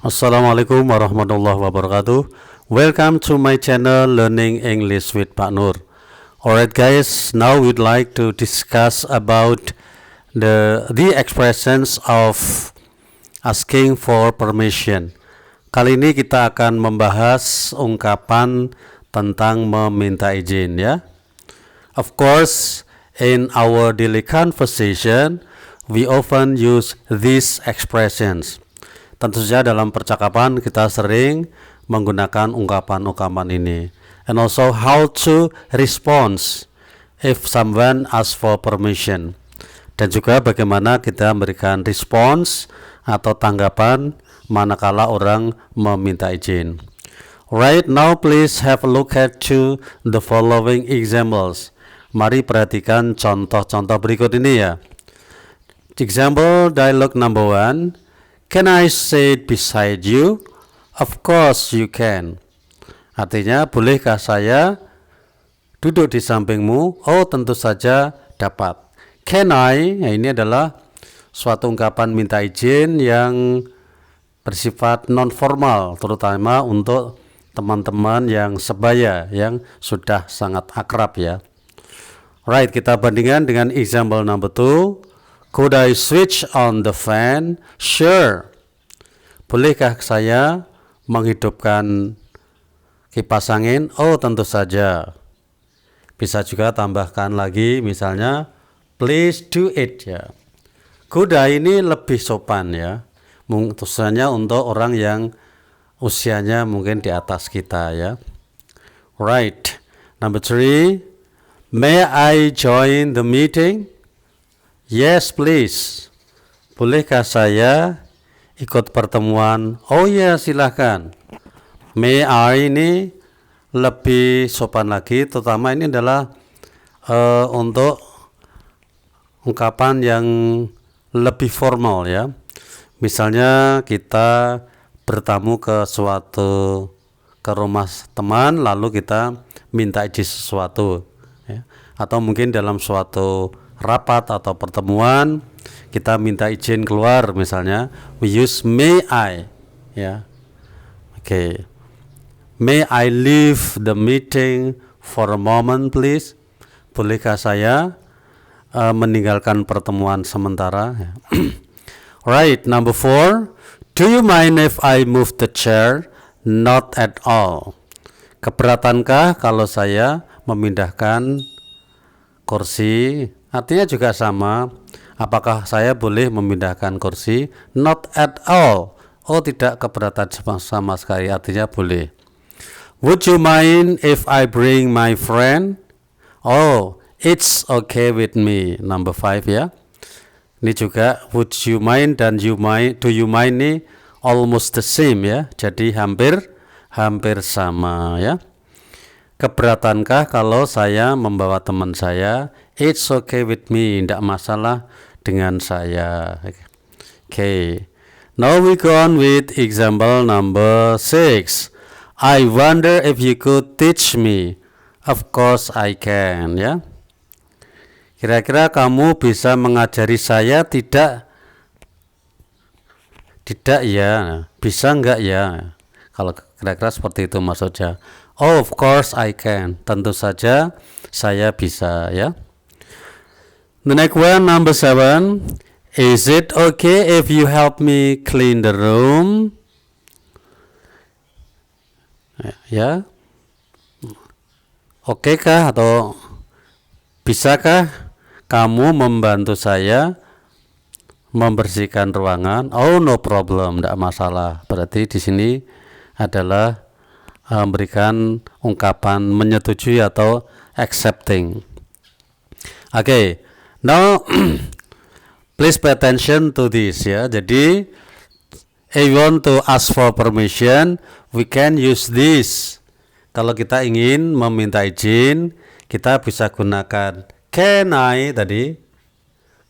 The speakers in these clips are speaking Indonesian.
Assalamualaikum warahmatullahi wabarakatuh. Welcome to my channel Learning English with Pak Nur. Alright guys, now we'd like to discuss about the expressions of asking for permission. Kali ini kita akan membahas ungkapan tentang meminta izin ya. Of course, in our daily conversation, we often use these expressions. Tentu saja dalam percakapan kita sering menggunakan ungkapan-ungkapan ini. And also how to respond if someone asks for permission. Dan juga bagaimana kita memberikan respons atau tanggapan manakala orang meminta izin. Right now please have a look at the following examples. Mari perhatikan contoh-contoh berikut ini ya. Example dialogue number 1. Can I sit beside you? Of course you can. Artinya, bolehkah saya duduk di sampingmu? Oh, tentu saja dapat. Can I? Nah, ini adalah suatu ungkapan minta izin yang bersifat non formal, terutama untuk teman-teman yang sebaya, yang sudah sangat akrab ya. Right, kita bandingkan dengan example number 2. Could I switch on the fan? Sure. Bolehkah saya menghidupkan kipas angin? Oh, tentu saja. Bisa juga tambahkan lagi misalnya please do it ya. Could I ini lebih sopan ya. Khususnya untuk orang yang usianya mungkin di atas kita ya. Right. Number 3. May I join the meeting? Yes, please. Bolehkah saya ikut pertemuan? Oh ya, silahkan. May I ini lebih sopan lagi, terutama ini adalah untuk ungkapan yang lebih formal ya. Misalnya kita bertamu ke rumah teman, lalu kita minta izin sesuatu ya. Atau mungkin dalam suatu rapat atau pertemuan kita minta izin keluar, misalnya we use may I ya. Okay. May I leave the meeting for a moment please? Bolehkah saya meninggalkan pertemuan sementara ya. Right, number 4. Do you mind if I move the chair? Not at all. Keberatankah kalau saya memindahkan kursi? Artinya juga sama. Apakah saya boleh memindahkan kursi? Not at all. Oh, tidak keberatan sama sekali. Artinya boleh. Would you mind if I bring my friend? Oh, it's okay with me. Number 5 ya. Ini juga would you mind dan do you mind ini almost the same ya. Jadi hampir sama ya. Keberatankah kalau saya membawa teman saya? It's okay with me, tidak masalah dengan saya. Okay. Now we go on with example number 6. I wonder if you could teach me. Of course I can, ya. Kira-kira kamu bisa mengajari saya? Tidak ya. Bisa enggak ya? Kalau kira-kira seperti itu maksudnya. Oh, of course I can. Tentu saja saya bisa ya. The next one, number 7. Is it okay if you help me clean the room? Ya. Oke kah atau bisakah kamu membantu saya membersihkan ruangan? Oh, no problem, tidak masalah. Berarti di sini adalah memberikan ungkapan menyetujui atau accepting. Okay, now please pay attention to this ya. Jadi if you want to ask for permission, we can use this. Kalau kita ingin meminta izin, kita bisa gunakan can I tadi,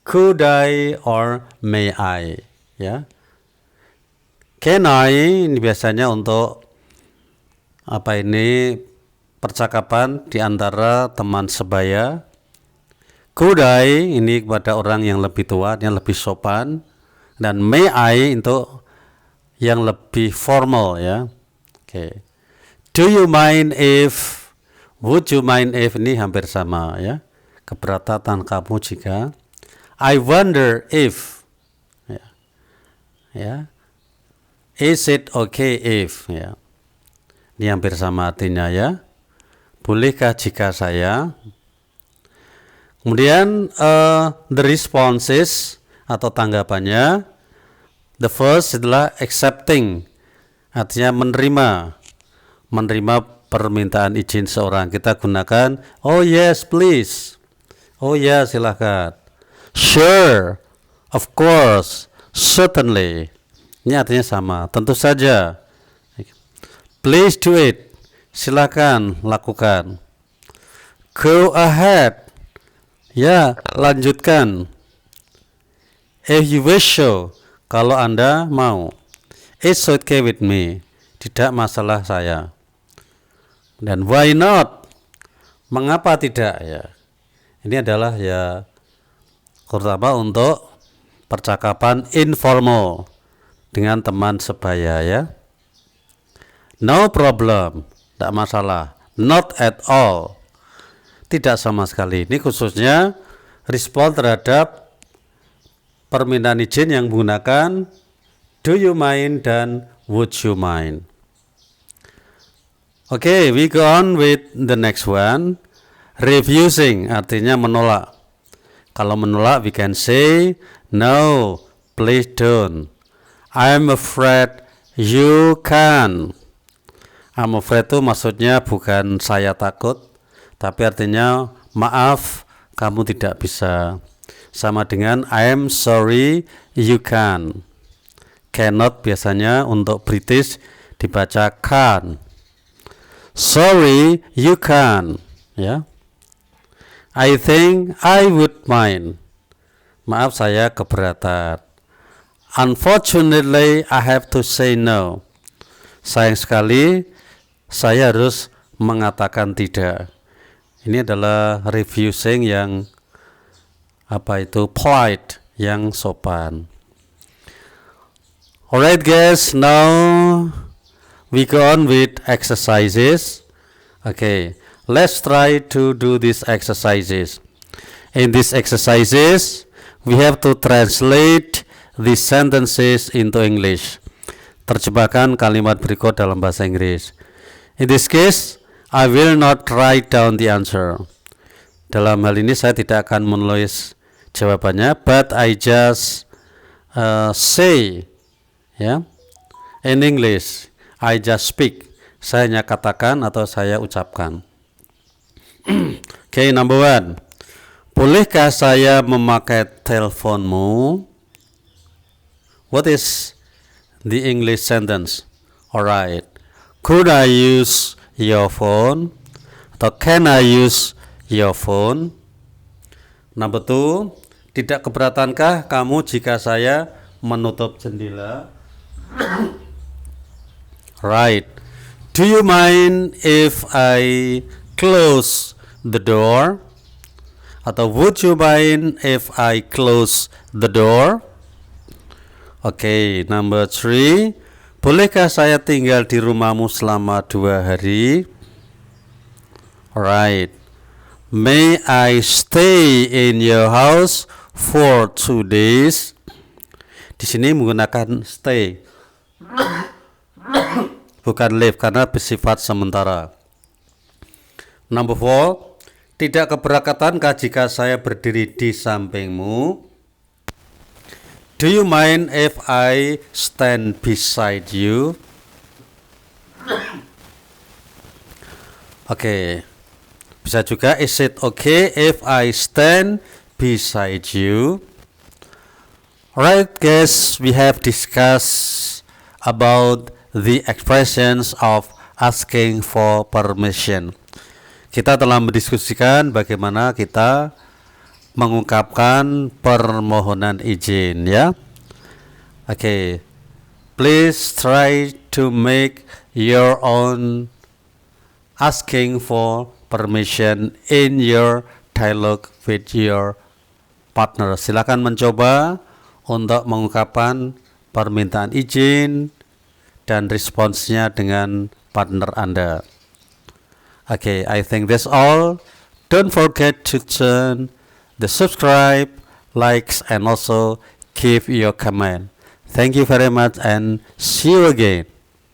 could I, or may I ya. Can I ini biasanya untuk percakapan di antara teman sebaya. Could I ini kepada orang yang lebih tua, yang lebih sopan. Dan may I untuk yang lebih formal ya. Oke. Do you mind if, would you mind if, ini hampir sama ya. Keberatan kamu jika. I wonder if, ya. Ya. Is it okay if, ya. Ini hampir sama artinya ya. Bolehkah jika saya? Kemudian the responses atau tanggapannya. The first adalah accepting, artinya menerima permintaan izin seorang. Kita gunakan oh yes please, oh ya silahkan, sure, of course, certainly. Ini artinya sama, tentu saja. Please do it, silakan lakukan. Go ahead, ya lanjutkan. If you wish so, kalau Anda mau. It's okay with me, tidak masalah saya. Dan why not, mengapa tidak ya. Ini adalah ya terutama untuk percakapan informal dengan teman sebaya ya. No problem, tidak masalah. Not at all, tidak sama sekali. Ini khususnya respon terhadap permintaan izin yang menggunakan do you mind dan would you mind. Okay, we go on with the next one. Refusing artinya menolak. Kalau menolak we can say no, please don't. I'm afraid you can. I'm afraid itu maksudnya bukan saya takut, tapi artinya maaf kamu tidak bisa. Sama dengan I'm sorry you can. Cannot biasanya untuk British dibaca can. Sorry you can ya. I think I would mind. Maaf saya keberatan. Unfortunately I have to say no. Sayang sekali saya harus mengatakan tidak. Ini adalah refusing yang polite, yang sopan. Alright guys, now we go on with exercises. Okay, let's try to do these exercises. In these exercises, we have to translate these sentences into English. Terjemahkan kalimat berikut dalam bahasa Inggris. In this case, I will not write down the answer. Dalam hal ini saya tidak akan menulis jawabannya, but I just say ya. In English, I just speak. Saya hanya katakan atau saya ucapkan. Okay, number one. Bolehkah saya memakai teleponmu? What is the English sentence? Alright. Could I use your phone? Atau can I use your phone? Number two, tidak keberatankah kamu jika saya menutup jendela? Right. Do you mind if I close the door? Atau would you mind if I close the door? Okay, number three. Bolehkah saya tinggal di rumahmu selama 2 hari? Alright. May I stay in your house for 2 days? Di sini menggunakan stay, bukan live karena bersifat sementara. Number 4. Tidak keberangkatankah jika saya berdiri di sampingmu? Do you mind if I stand beside you? Okay. Bisa juga, is it okay if I stand beside you? Alright guys, we have discussed about the expressions of asking for permission. Kita telah mendiskusikan bagaimana kita mengungkapkan permohonan izin ya. Okay. Please try to make your own asking for permission in your dialogue with your partner. Silakan mencoba untuk mengungkapkan permintaan izin dan responsnya dengan partner Anda. Okay, I think that's all. Don't forget to turn the subscribe, likes, and also give your comment. Thank you very much and see you again.